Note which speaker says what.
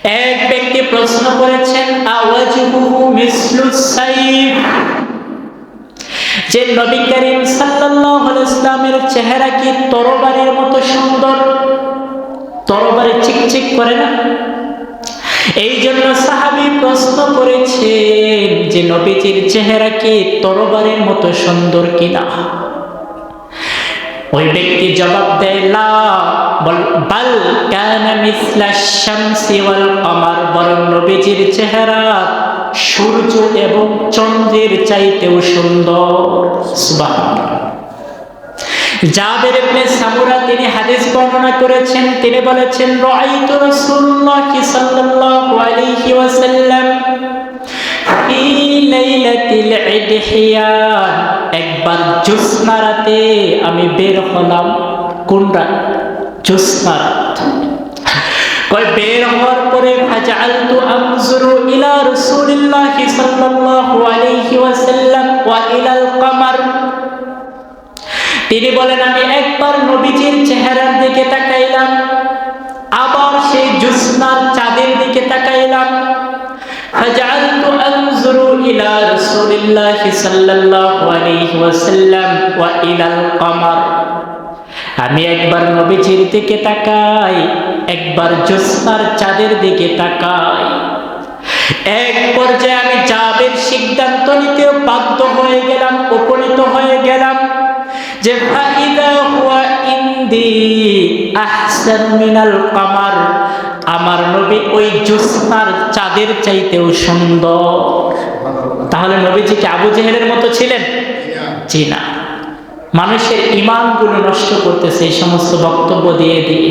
Speaker 1: এক ব্যক্তি প্রশ্ন করেছেন, আওয়াজহুহু মিসলুস সাইফ, যে নবী করিম সাল্লাল্লাহু আলাইহি ওয়াসাল্লামের চেহারা কি তরবারির মতো সুন্দর? তরবারি চিকচিক করে না? এই জন্য সাহাবী প্রশ্ন করেছেন যে নবীজির চেহারা কি তরবারির মতো সুন্দর কিনা? ওই ব্যক্তি জবাব দেয়, লা বাল কানা মিসলাশ শামসি ওয়াল কমার, বরং নবীজির চেহারা সূর্য এবং চন্দ্রের চাইতেও সুন্দর। সুবহানাল্লাহ। জাবের ইবনে সামুরা তিনি হাদিস বর্ণনা করেছেন, তিনি বলেছেন, রাআইতু রাসূলুল্লাহ সাল্লাল্লাহু আলাইহি ওয়াসাল্লাম ফি লাইলাতিল ইদহিয়ান, একবার জ্যোৎস্না রাতে আমি বের হলাম। কোন রাত? জ্যোৎস্না রাত। কয় বের হওয়ার পরে ফাজআলতু আনজুরু ইলা রাসূলিল্লাহ সাল্লাল্লাহু আলাইহি ওয়াসাল্লাম ওয়া ইলাল কমার, তিনি বলেন আমি একবার নবীজির চেহারার দিকে তাকাইলাম, আবার সেই জ্যোৎস্নার চাঁদের দিকে তাকাইলাম। ফাজআলতু আনজুরু ইলা রাসূলিল্লাহ সাল্লাল্লাহু আলাইহি ওয়াসাল্লাম ওয়া ইলাল কমার, আমি একবার নবীজির দিকে তাকাই, একবার জ্যোৎস্নার চাঁদের দিকে তাকাই। এক পর্যায়ে আমি জাবের সিদ্ধান্ত নিতে বাধ্য হয়ে গেলাম, উপনীত হয়ে গেলাম যে ফাইদা হুয়া ইনদি আহসান মিনাল কমার, আমার নবী ওই জ্যোৎস্নার চাঁদের চাইতেও সুন্দর। তাহলে নবীজি কি আবু জেহেলের মতো ছিলেন? জি না। মানুষের ঈমানগুলো নষ্ট করতেছে এই সমস্ত বক্তব্য দিয়ে দিয়ে।